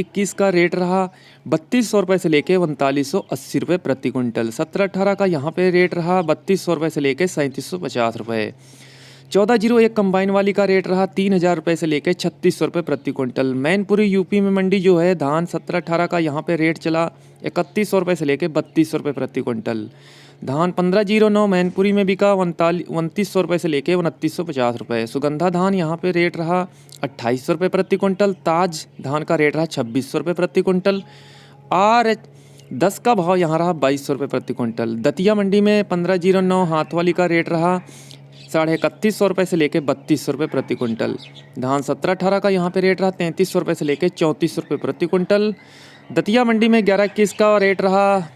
21 का रेट रहा 3200 रुपये से लेके 3980 रुपये प्रति क्विंटल। 17-18 का यहाँ पे रेट रहा 3200 रुपये से लेके 3750 रुपये। 1401 कंबाइन वाली का रेट रहा 3000 रुपये से लेके 3600 रुपये प्रति क्विंटल। मैनपुरी यूपी में मंडी जो है धान 17-18 का यहाँ पे रेट चला 3100 रुपये से लेके 3200 रुपये प्रति क्विंटल। धान 1509 मैनपुरी में बिका 2900 रुपये से लेके 2950 रुपये। सुगंधा धान यहाँ पे रेट रहा 2800 रुपये प्रति क्विंटल। ताज धान का रेट रहा 2600 रुपये प्रति क्विंटल। और 10 का भाव यहाँ रहा 2200 रुपये प्रति क्विंटल। दतिया मंडी में 1509 हाथ वाली का रेट रहा 3150 रुपये से लेके 3200 रुपये प्रति क्विंटल। धान 17-18 का यहाँ पे रेट रहा 3300 रुपये से लेके 3400 रुपये प्रति क्विंटल। दतिया मंडी में 11-21 का रेट रहा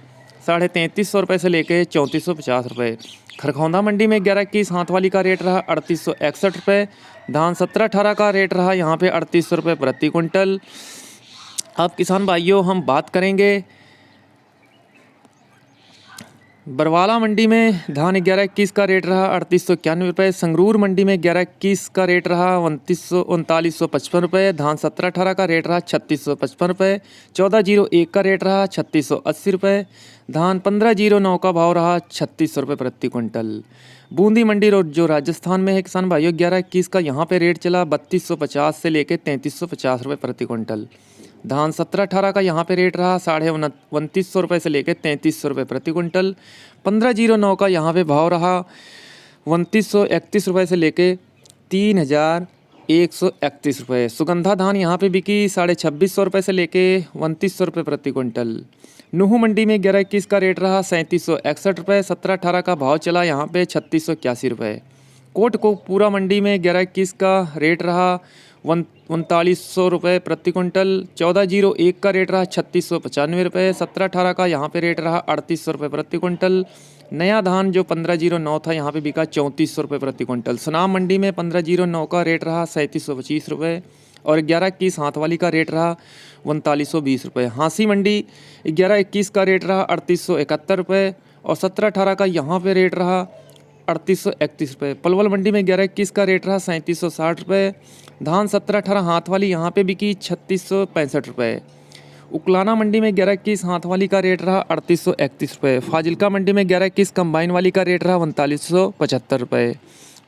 3350 रुपये से लेके 3450 रुपये। खरखौंदा मंडी में 11-21 हाथ वाली का रेट रहा 3861 रुपये। धान 17-18 का रेट रहा यहाँ पे 3800 रुपये प्रति क्विंटल। अब किसान भाइयों हम बात करेंगे बरवाला मंडी में धान 11-21 का रेट रहा 3891 रुपये। संगरूर मंडी में 11-21 का रेट रहा 3955 रुपये। धान 17-18 का रेट रहा 3655 रुपये। 1401 का रेट रहा 3680 रुपये। धान 1509 का भाव रहा 3600 रुपये प्रति क्विंटल। बूंदी मंडी रोड जो राजस्थान में है किसान भाइयों 11-21 का यहाँ पे रेट चला 3250 से लेके 3350 रुपये प्रति क्विंटल। धान 17-18 का यहाँ पे रेट रहा 2950 रुपये से लेके 3300 रुपये प्रति क्विंटल। 1509 का यहाँ पे भाव रहा 2931 रुपये से लेके 3131 रुपये। सुगंधा धान यहाँ पे बिकी 2650 रुपये से लेके 2900 रुपये प्रति क्विंटल। नूहू मंडी में 11-21 का रेट रहा 3761 रुपये। 17-18 का भाव चला यहाँ पे 3681 रुपये। कोटकपूरा मंडी में 11-21 का रेट रहा 3900 रुपये प्रति क्विंटल। 1401 का रेट रहा 3695 रुपये। 17-18 का यहाँ पे रेट रहा 3800 रुपये प्रति क्विंटल। नया धान जो 1509 था यहाँ पे बिका 3400 रुपये प्रति क्विंटल। सुनाम मंडी में 1509 का रेट रहा 3725 रुपये और 11-21 हाथ वाली का रेट रहा 3920 रुपये। हाँसी मंडी 11-21 का रेट रहा 3871 रुपये और 17-18 का यहाँ पे रेट रहा 3831 रुपये। पलवल मंडी में 11-21 का रेट रहा 3760 रुपये। धान 17-18 हाथ वाली यहाँ पे बिकी 3665 रुपये। उकलाना मंडी में 11-21 हाथ वाली का रेट रहा 3831 रुपये। फाजिल्का मंडी में 11-21 कंबाइन वाली का रेट रहा 3975 रुपये।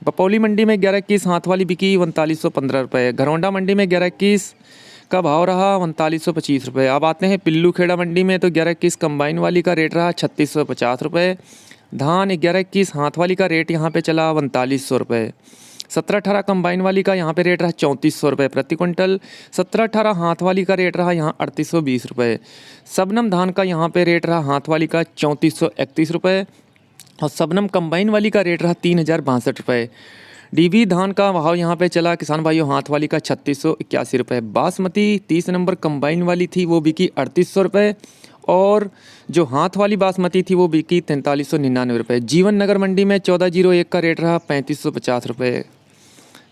बपौली मंडी में 11-21 हाथ वाली बिकी 3915 रुपये। घरौंडा मंडी में 11-21 का भाव रहा 3925 रुपये। अब आते हैं पिल्लू खेड़ा मंडी में तो 11-21 कंबाइन वाली का रेट रहा 3650 रुपये। धान 11-21 हाथ वाली का रेट यहाँ पे चला 3900 रुपये। 17-18 कंबाइन वाली का यहाँ पे रेट रहा 3400 रुपये प्रति क्विंटल। 17-18 हाथ वाली का रेट रहा यहाँ 3820 रुपये। सबनम धान का यहाँ पे रेट रहा हाथ वाली का 3431 रुपये और सबनम कंबाइन वाली का रेट रहा 3062 रुपये। डीवी धान का भाव यहाँ पे चला किसान भाइयों हाथ वाली का 3681 रुपये। बासमती 30 नंबर कंबाइन वाली थी वो बिकी 3800 रुपये और जो हाथ वाली बासमती थी वो बिकी 4399 रुपये। जीवन नगर मंडी में 1401 का रेट रहा 3550 रुपये।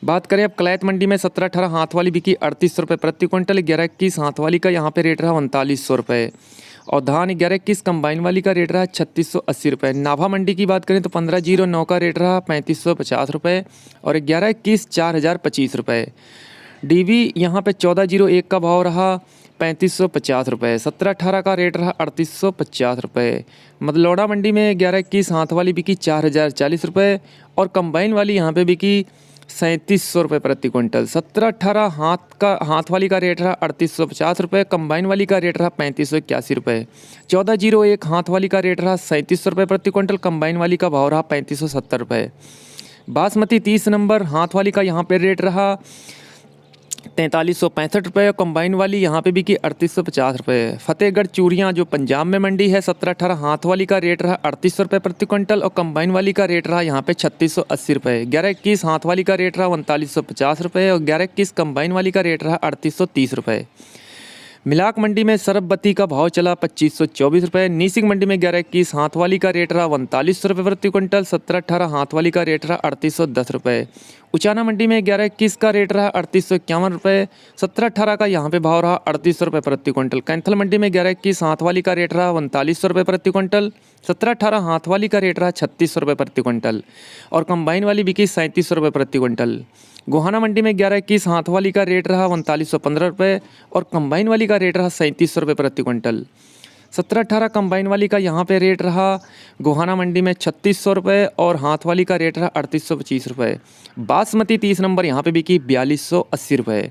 बात करें अब कलैत मंडी में 17-18 हाथ वाली बिकी 3800 रुपये प्रति क्विंटल। 11-21 हाथ वाली का यहाँ पे रेट रहा 3900 रुपये और धान 11-21 कंबाइन वाली का रेट रहा 3680 रुपये। नाभा मंडी की बात करें तो 1509 का रेट रहा 3550 रुपये और 11-21 4025 रुपये। डीवी यहाँ पे 1401 का भाव रहा 3550 रुपये। 17-18 का रेट रहा 3850 रुपये। मदलौड़ा मंडी में 11-21 हाथ वाली बिकी 4040 रुपये और कंबाइन वाली यहाँ पे बिकी 3700 रुपये प्रति क्विंटल। 17-18 हाथ वाली का रेट रहा 3850 रुपये। कंबाइन वाली का रेट रहा 3581 रुपये। 1401 हाथ वाली का रेट रहा 3700 रुपये प्रति क्विंटल। कंबाइन वाली का भाव रहा 3570 रुपये। बासमती 30 नंबर हाथ वाली का यहाँ पे रेट रहा 4365 रुपये और कंबाइन वाली यहाँ पे बिकी 3850 रुपये। फतेहगढ़ चूड़ियाँ जो पंजाब में मंडी है 17-18 हाथ वाली का रेट रहा 3800 रुपये प्रति क्विंटल और कंबाइन वाली का रेट रहा यहाँ पे 3680 रुपये। 11-21 हाथ वाली का रेट रहा 3950 रुपये और 11-21 कंबाइन वाली का रेट रहा 3830 रुपये। मिलाक मंडी में सरबत्ती का भाव चला 2524 रुपये। नीसिंग मंडी में 11-21 हाथ वाली का रेट रहा 3900 रुपये प्रति क्विंटल। 17-18 हाथ वाली का रेट रहा 3810 रुपये। उचाना मंडी में 11-21 का रेट रहा 3851 रुपये। 17-18 का यहाँ पे भाव रहा 3800 रुपये प्रति क्विंटल। कैंथल मंडी में 11-21 हाथ वाली का रेट रहा 3900 रुपये प्रति क्विंटल। 17-18 हाथ वाली का रेट रहा 3600 रुपये प्रति क्विंटल और कंबाइन वाली बिकी 3700 रुपये प्रति क्विंटल। गोहाना मंडी में 11-21 हाथ वाली का रेट रहा 3915 रुपये और कंबाइन वाली का रेट रहा 3700 रुपये प्रति क्विंटल। 17-18 कंबाइन वाली का यहाँ पे रेट रहा गोहाना मंडी में 3600 रुपये और हाथ वाली का रेट रहा 3825 रुपये। बासमती 30 नंबर यहाँ पे बिकी 4280 रुपये।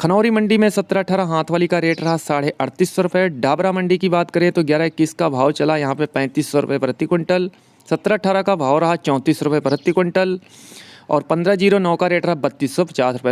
खनौरी मंडी में 17-18 हाथ वाली का रेट रहा 3850 रुपये। डाबरा मंडी की बात करें तो 11-21 का भाव चला यहाँ पे 3500 रुपये प्रति क्विंटल। 17-18 का भाव रहा 3400 रुपये प्रति क्विंटल और 1509 का रेट रहा 3250 रुपये।